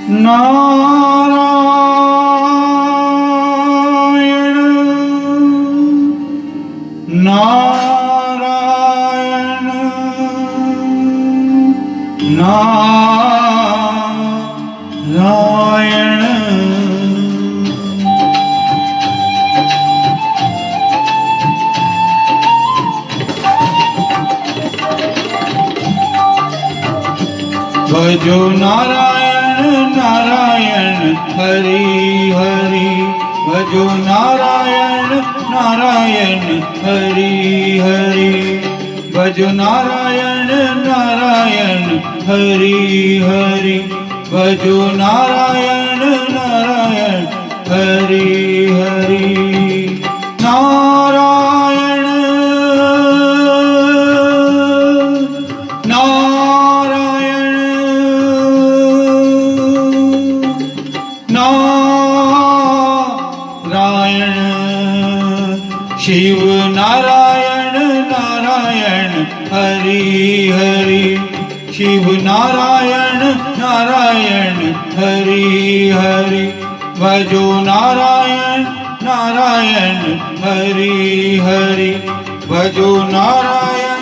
નારાયણ નારાયણ નારાયણ. ભજો નારાયણ નારાયણ હરિ હરિ. ભજો નારાયણ નારાયણ હરિ હરિ. ભજો નારાયણ નારાયણ હરિ હરિ. ભજો નારાયણ નારાયણ હરિ હરિ. નારાયણ નારાયણ નારાયણ. શિવ નારાયણ નારાયણ હરિ હરિ. શિવ નારાયણ નારાયણ હરિ હરિ. ભજો નારાયણ નારાયણ હરિ હરિ. ભજો નારાયણ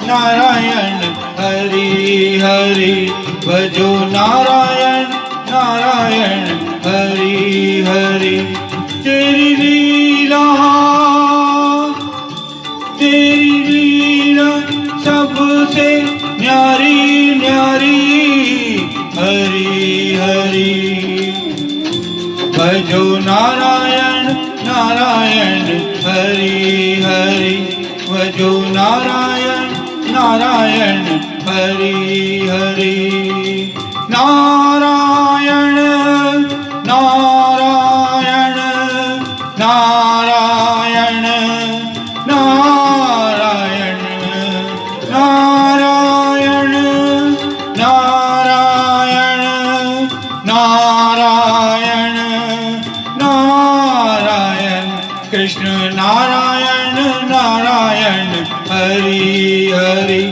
નારાયણ હરિ હરિ. ભજો નારાયણ નારાયણ હરિ હરિ. તેરી લીલા सबसे न्यारी न्यारी हरि हरि. भजो नारायण नारायण हरि हरि. भजो नारायण नारायण हरि हरि. नारायण नारायण नारायण नारायण नारायण नारायण नारायण नारायण. कृष्ण नारायण नारायण हरि हरि.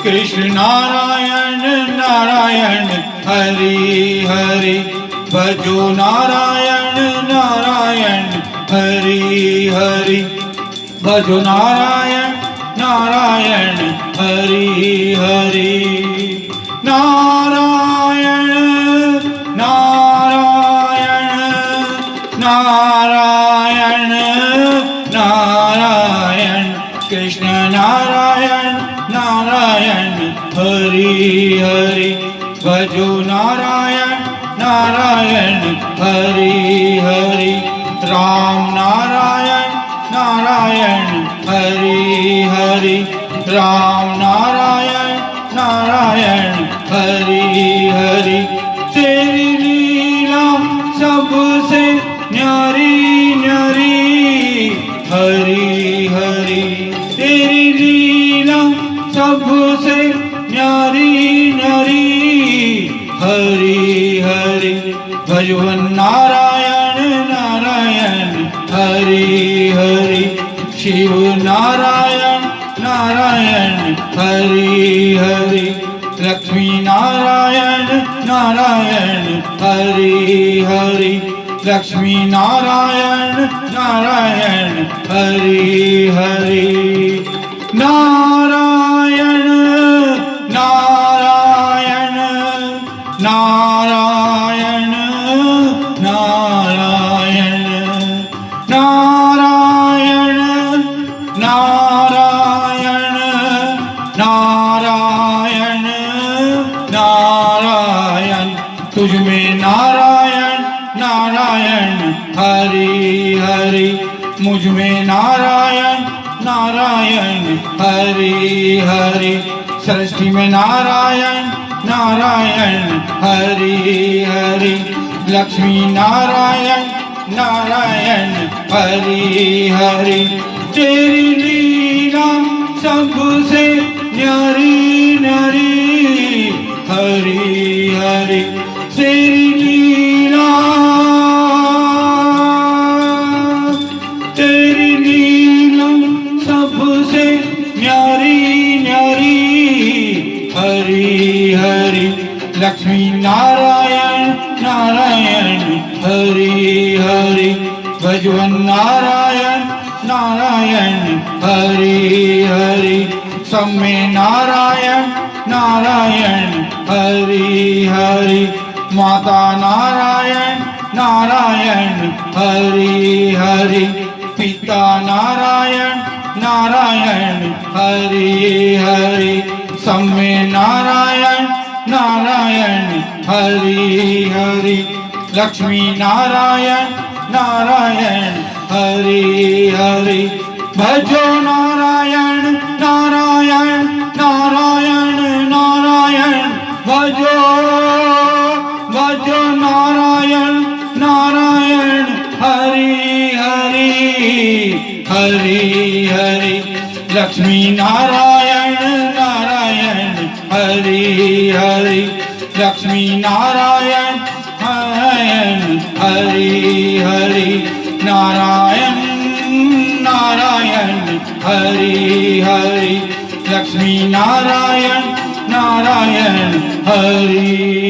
कृष्ण नारायण नारायण हरि हरि. भजो नारायण नारायण हरि हरि. भजो नारायण नारायण हरि हरि. नारायण नारायण नारायण नारायण. कृष्ण नारायण नारायण हरि हरि. भजो नारायण नारायण हरि हरि. राम नारायण नारायण हरि हरि. राम नारायण नारायण हरि हरि. तेरी लीला सबसे न्यारी न्यारी हरि हरि. तेरी लीला सबसे न्यारी न्यारी हरि हरि. भजवन नारायण नारायण हरि हरि. शिव नारायण नारायण हरि हरि. लक्ष्मी नारायण नारायण हरि हरि. लक्ष्मी नारायण नारायण हरि हरि. नारायण नारायण नारायण नारायण नारायण नारायण नारायण नारायण. तुझ में नारायण नारायण हरि हरि. मुझ में नारायण नारायण हरि हरि. सृष्टि में नारायण नारायण हरि हरि. लक्ष्मी नारायण नारायण हरि हरि. तेरी लीला सबसे न्यारी न्यारी हरि हरि. तेरी लीला सबसे न्यारी न्यारी हरि हरि. लक्ष्मी नारायण नारायण नारायण हरि हरि भजवन नारायण नारायण हरि हरि सब में नारायण नारायण हरि हरि माता नारायण नारायण हरि हरि पिता नारायण नारायण हरि हरि सब में नारायण नारायण हरि हरि लक्ष्मी नारायण नारायण हरि हरि भजो नारायण नारायण नारायण नारायण भजो भजो नारायण नारायण हरि हरि हरि हरि लक्ष्मी नारायण नारायण हरि हरि लक्ष्मी नारायण नारायण हरि हरि नारायण नारायण हरि हरि लक्ष्मी नारायण नारायण हरि